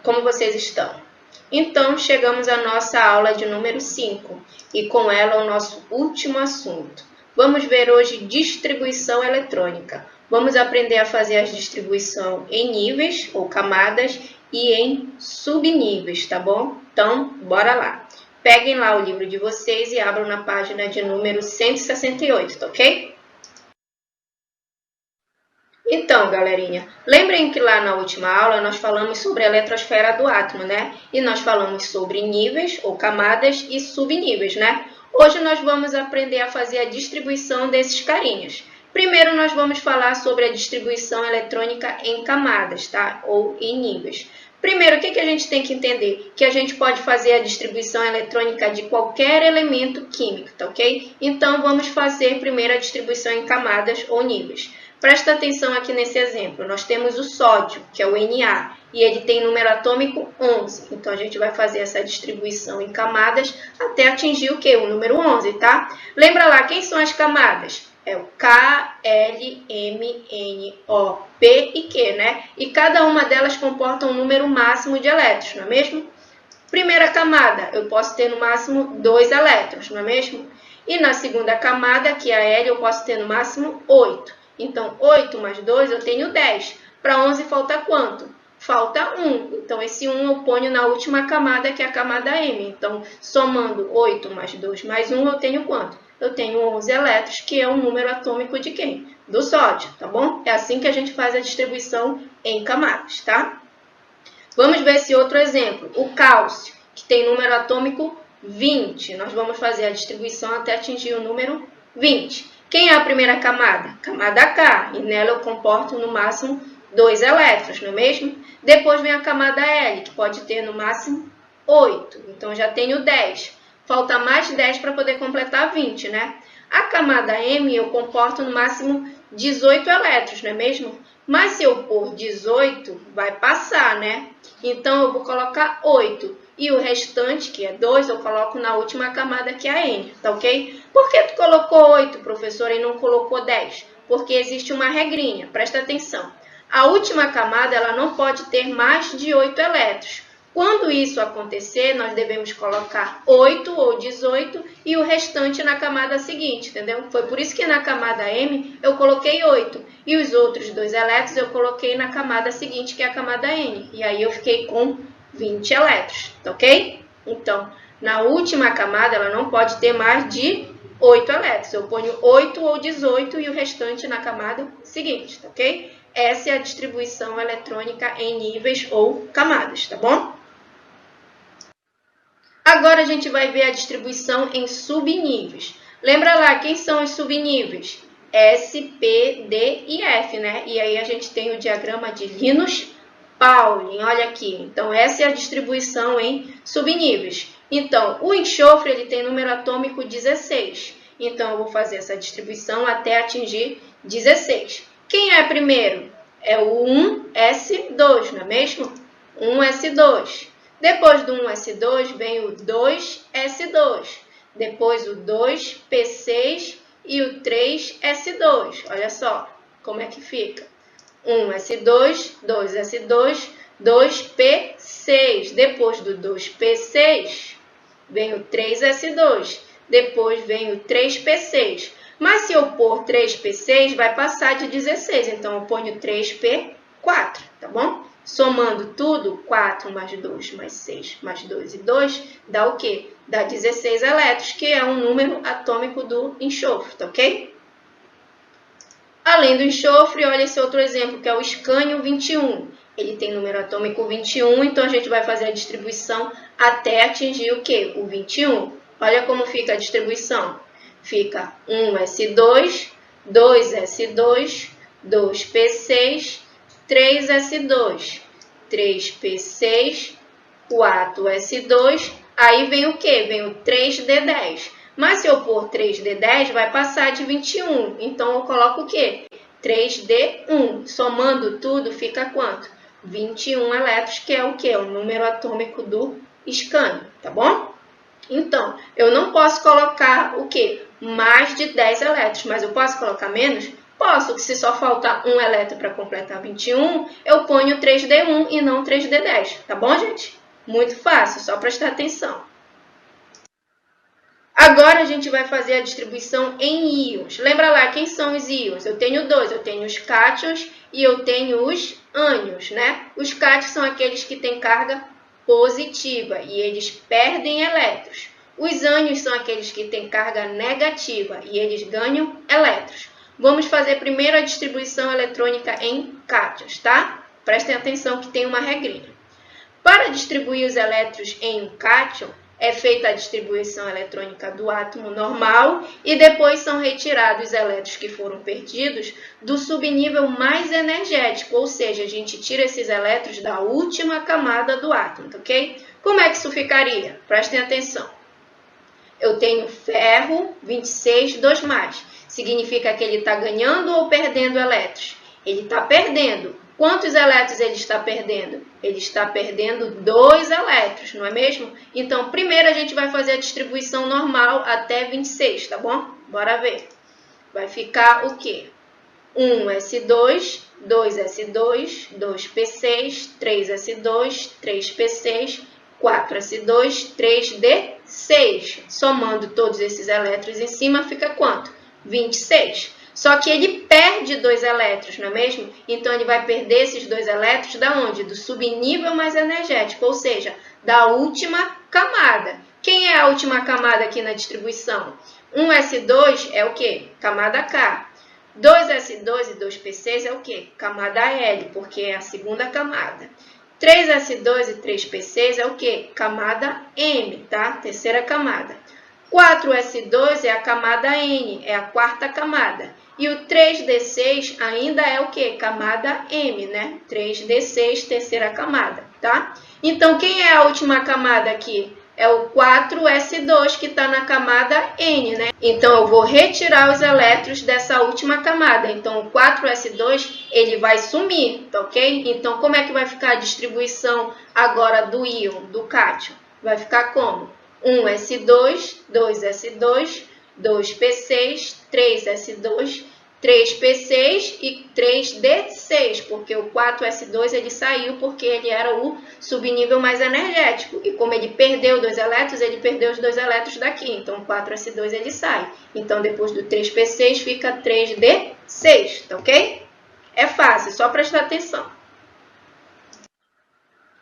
como vocês estão? Então, chegamos à nossa aula de número 5 e com ela o nosso último assunto. Vamos ver hoje distribuição eletrônica. Vamos aprender a fazer a distribuição em níveis ou camadas e em subníveis, tá bom? Então, bora lá. Peguem lá o livro de vocês e abram na página de número 168, tá ok? Então, galerinha, lembrem que lá na última aula nós falamos sobre a eletrosfera do átomo, né? E nós falamos sobre níveis ou camadas e subníveis, né? Hoje nós vamos aprender a fazer a distribuição desses carinhas. Primeiro nós vamos falar sobre a distribuição eletrônica em camadas, tá? Ou em níveis. Primeiro, o que a gente tem que entender? Que a gente pode fazer a distribuição eletrônica de qualquer elemento químico, tá ok? Então, vamos fazer primeiro a distribuição em camadas ou níveis. Presta atenção aqui nesse exemplo. Nós temos o sódio, que é o Na, e ele tem número atômico 11. Então, a gente vai fazer essa distribuição em camadas até atingir o quê? O número 11, tá? Lembra lá, quem são as camadas? É o K, L, M, N, O, P e Q, né? E cada uma delas comporta um número máximo de elétrons, não é mesmo? Primeira camada, eu posso ter no máximo 2 elétrons, não é mesmo? E na segunda camada, que é a L, eu posso ter no máximo 8. Então, 8 mais 2, eu tenho 10. Para 11 falta quanto? Falta 1. Então, esse 1 eu ponho na última camada, que é a camada M. Então, somando 8 mais 2 mais 1, eu tenho quanto? Eu tenho 11 elétrons, que é o número atômico de quem? Do sódio, tá bom? É assim que a gente faz a distribuição em camadas, tá? Vamos ver esse outro exemplo. O cálcio, que tem número atômico 20. Nós vamos fazer a distribuição até atingir o número 20. Quem é a primeira camada? Camada K, e nela eu comporto no máximo 2 elétrons, não é mesmo? Depois vem a camada L, que pode ter no máximo 8. Então, já tenho 10. Falta mais 10 para poder completar 20, né? A camada M eu comporto no máximo 18 elétrons, não é mesmo? Mas se eu pôr 18, vai passar, né? Então, eu vou colocar 8. E o restante, que é 2, eu coloco na última camada, que é a N, tá ok? Por que tu colocou 8, professora, e não colocou 10? Porque existe uma regrinha, presta atenção. A última camada, ela não pode ter mais de 8 elétrons. Quando isso acontecer, nós devemos colocar 8 ou 18 e o restante na camada seguinte, entendeu? Foi por isso que na camada M eu coloquei 8 e os outros 2 elétrons eu coloquei na camada seguinte, que é a camada N. E aí eu fiquei com 20 elétrons, tá ok? Então, na última camada, ela não pode ter mais de 8 elétrons. Eu ponho 8 ou 18 e o restante na camada seguinte, tá ok? Essa é a distribuição eletrônica em níveis ou camadas, tá bom? Agora a gente vai ver a distribuição em subníveis. Lembra lá, quem são os subníveis? S, P, D e F, né? E aí a gente tem o diagrama de Linus-Pauling, olha aqui. Então, essa é a distribuição em subníveis. Então, o enxofre ele tem número atômico 16. Então, eu vou fazer essa distribuição até atingir 16. Quem é primeiro? É o 1s2, não é mesmo? 1s2. Depois do 1s2 vem o 2s2. Depois o 2p6 e o 3s2. Olha só como é que fica. 1s2, 2s2, 2p6. Depois do 2p6 vem o 3s2. Depois vem o 3p6. Mas se eu pôr 3p6, vai passar de 16. Então, eu ponho 3p4, tá bom? Somando tudo, 4 mais 2 mais 6 mais 2 e 2, dá o quê? Dá 16 elétrons, que é um número atômico do enxofre, tá ok? Além do enxofre, olha esse outro exemplo, que é o escânio 21. Ele tem número atômico 21, então a gente vai fazer a distribuição até atingir o quê? O 21. Olha como fica a distribuição. Fica 1s2, 2s2, 2p6, 3s2, 3p6, 4s2, aí vem o quê? Vem o 3d10. Mas se eu pôr 3d10, vai passar de 21. Então, eu coloco o quê? 3d1. Somando tudo, fica quanto? 21 elétrons, que é o quê? O número atômico do escânio, tá bom? Então, eu não posso colocar o quê? Mais de 10 elétrons, mas eu posso colocar menos? Posso, que se só faltar um elétron para completar 21, eu ponho 3D1 e não 3D10. Tá bom, gente? Muito fácil, só prestar atenção. Agora a gente vai fazer a distribuição em íons. Lembra lá, quem são os íons? Eu tenho dois, eu tenho os cátions e eu tenho os ânions, né? Os cátions são aqueles que têm carga positiva e eles perdem elétrons. Os ânions são aqueles que têm carga negativa e eles ganham elétrons. Vamos fazer primeiro a distribuição eletrônica em cátions, tá? Prestem atenção que tem uma regrinha. Para distribuir os elétrons em um cátion, é feita a distribuição eletrônica do átomo normal e depois são retirados os elétrons que foram perdidos do subnível mais energético, ou seja, a gente tira esses elétrons da última camada do átomo, ok? Como é que isso ficaria? Prestem atenção. Eu tenho ferro 26, 2+. Significa que ele está ganhando ou perdendo elétrons? Ele está perdendo. Quantos elétrons ele está perdendo? Ele está perdendo 2 elétrons, não é mesmo? Então, primeiro a gente vai fazer a distribuição normal até 26, tá bom? Bora ver. Vai ficar o quê? 1s2, 2s2, 2p6, 3s2, 3p6, 4s2, 3d6. Somando todos esses elétrons em cima, fica quanto? 26. Só que ele perde 2 elétrons, não é mesmo? Então, ele vai perder esses 2 elétrons da onde? Do subnível mais energético, ou seja, da última camada. Quem é a última camada aqui na distribuição? 1s2 é o quê? Camada K. 2s2 e 2p6 é o quê? Camada L, porque é a segunda camada. 3s2 e 3p6 é o quê? Camada M, tá? Terceira camada. 4s2 é a camada N, é a quarta camada. E o 3d6 ainda é o quê? Camada M, né? 3d6, terceira camada, tá? Então, quem é a última camada aqui? É o 4s2, que está na camada N, né? Então, eu vou retirar os elétrons dessa última camada. Então, o 4s2, ele vai sumir, tá ok? Então, como é que vai ficar a distribuição agora do íon, do cátion? Vai ficar como? 1s2, 2s2, 2p6, 3s2, 3p6 e 3d6, porque o 4s2 ele saiu porque ele era o subnível mais energético. E como ele perdeu 2 elétrons, ele perdeu os 2 elétrons daqui. Então, o 4s2 ele sai. Então, depois do 3p6 fica 3d6, tá ok? É fácil, só prestar atenção.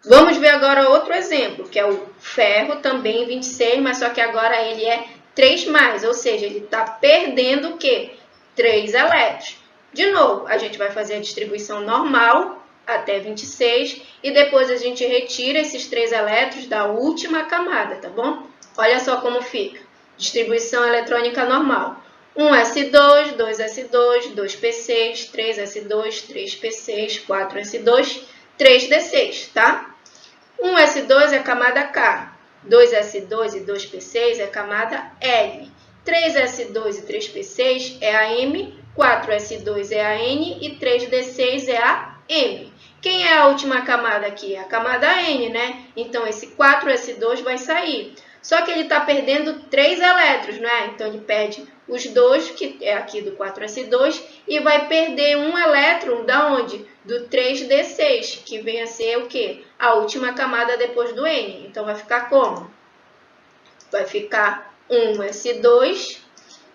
Vamos ver agora outro exemplo, que é o ferro, também 26, mas só que agora ele é 3+, ou seja, ele está perdendo o quê? 3 elétrons. De novo, a gente vai fazer a distribuição normal até 26 e depois a gente retira esses 3 elétrons da última camada, tá bom? Olha só como fica. Distribuição eletrônica normal. 1s2, 2s2, 2p6, 3s2, 3p6, 4s2, 3d6, tá? 1s2 é a camada K, 2s2 e 2p6 é a camada L, 3s2 e 3p6 é a M, 4s2 é a N e 3d6 é a M. Quem é a última camada aqui? A camada N, né? Então, esse 4s2 vai sair. Só que ele está perdendo 3 elétrons, né? Então, ele perde os 2, que é aqui do 4s2, e vai perder um elétron da onde? Do 3d6, que vem a ser o quê? A última camada depois do N. Então, vai ficar como? Vai ficar 1s2,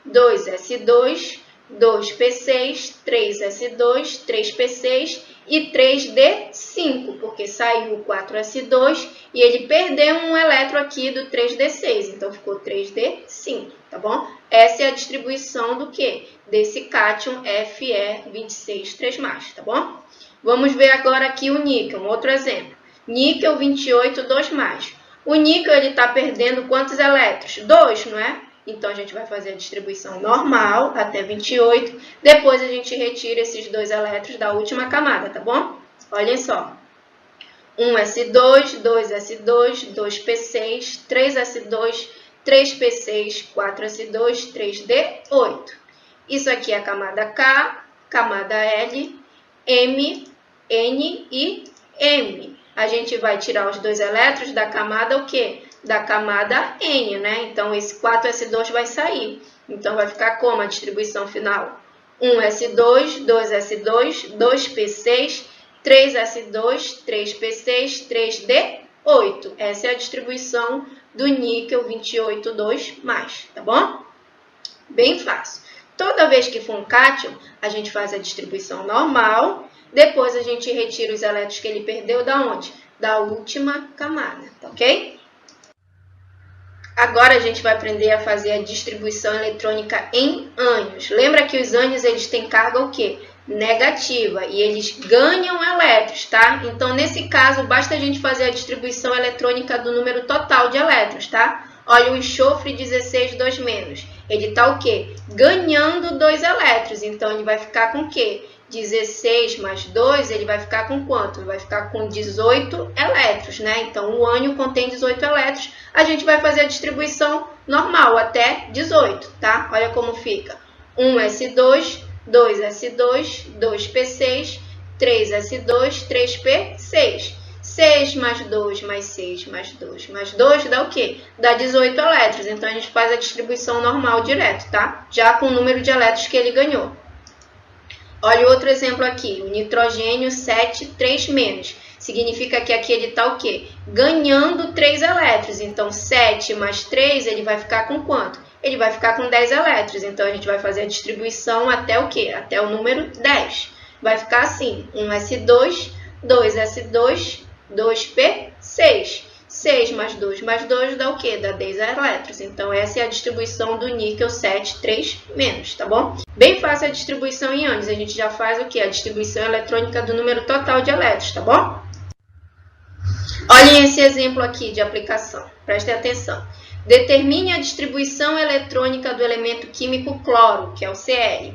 2s2, 2p6, 3s2, 3p6 e 3d5, porque saiu o 4s2 e ele perdeu um elétron aqui do 3d6, então ficou 3d5, tá bom? Essa é a distribuição do quê? Desse cátion Fe26 3+, tá bom? Vamos ver agora aqui o níquel, um outro exemplo. Níquel 28 2+. O níquel está perdendo quantos elétrons? 2, não é? Então, a gente vai fazer a distribuição normal até 28. Depois, a gente retira esses 2 elétrons da última camada, tá bom? Olhem só. 1s2, 2s2, 2p6, 3s2, 3p6, 4s2, 3d8. Isso aqui é a camada K, camada L, M, N e M. A gente vai tirar os 2 elétrons da camada o quê? Da camada N, né? Então, esse 4s2 vai sair. Então, vai ficar como a distribuição final? 1s2, 2s2, 2p6, 3s2, 3p6, 3d8. Essa é a distribuição do níquel 282+, tá bom? Bem fácil. Toda vez que for um cátion, a gente faz a distribuição normal, depois a gente retira os elétrons que ele perdeu da onde? Da última camada, tá ok? Agora a gente vai aprender a fazer a distribuição eletrônica em ânions. Lembra que os ânions eles têm carga o quê? Negativa, e eles ganham elétrons, tá? Então, nesse caso, basta a gente fazer a distribuição eletrônica do número total de elétrons, tá? Olha, o enxofre 16, 2-. Ele está o quê? Ganhando 2 elétrons. Então, ele vai ficar com o quê? 16 mais 2, ele vai ficar com quanto? Ele vai ficar com 18 elétrons, né? Então, o ânion contém 18 elétrons. A gente vai fazer a distribuição normal, até 18, tá? Olha como fica. 1s2, 2s2, 2p6, 3s2, 3p6. 6 mais 2 mais 6 mais 2 mais 2 dá o quê? Dá 18 elétrons. Então, a gente faz a distribuição normal direto, tá? Já com o número de elétrons que ele ganhou. Olha outro exemplo aqui. O nitrogênio 7, 3-. Significa que aqui ele está o quê? Ganhando 3 elétrons. Então, 7 mais 3, ele vai ficar com quanto? Ele vai ficar com 10 elétrons. Então, a gente vai fazer a distribuição até o quê? Até o número 10. Vai ficar assim. 1s2, 2s2, 2p6. 6 mais 2 mais 2 dá o quê? Dá 10 elétrons. Então, essa é a distribuição do níquel 7, 3-, tá bom? Bem fácil a distribuição em ânions. A gente já faz o quê? A distribuição eletrônica do número total de elétrons, tá bom? Olhem esse exemplo aqui de aplicação. Prestem atenção. Determine a distribuição eletrônica do elemento químico cloro, que é o Cl.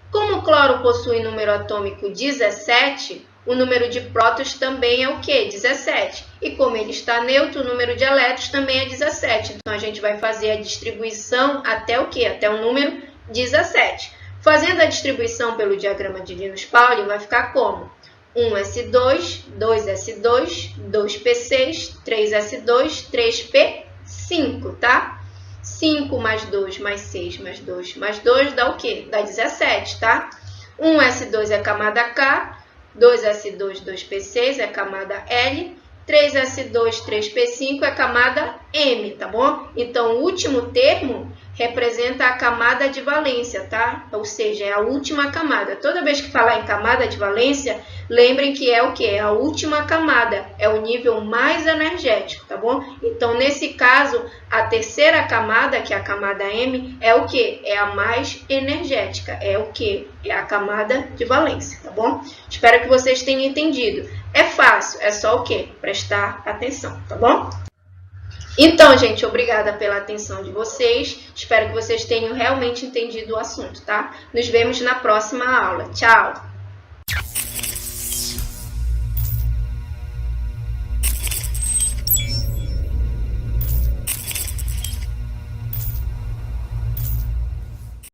Como o cloro possui número atômico 17, o número de prótons também é o quê? 17. E como ele está neutro, o número de elétrons também é 17. Então, a gente vai fazer a distribuição até o quê? Até o número 17. Fazendo a distribuição pelo diagrama de Linus-Pauling, vai ficar como? 1s2, 2s2, 2p6, 3s2, 3p5, tá? 5 mais 2 mais 6 mais 2 mais 2 dá o quê? Dá 17, tá? 1s2 é a camada K, 2s2, 2p6 é a camada L, 3s2, 3p5 é a camada M, tá bom? Então, o último termo representa a camada de valência, tá? Ou seja, é a última camada. Toda vez que falar em camada de valência, lembrem que é o quê? É a última camada, é o nível mais energético, tá bom? Então, nesse caso, a terceira camada, que é a camada M, é o quê? É a mais energética, é o quê? É a camada de valência, tá bom? Espero que vocês tenham entendido. É fácil, é só o quê? Prestar atenção, tá bom? Então, gente, obrigada pela atenção de vocês. Espero que vocês tenham realmente entendido o assunto, tá? Nos vemos na próxima aula. Tchau!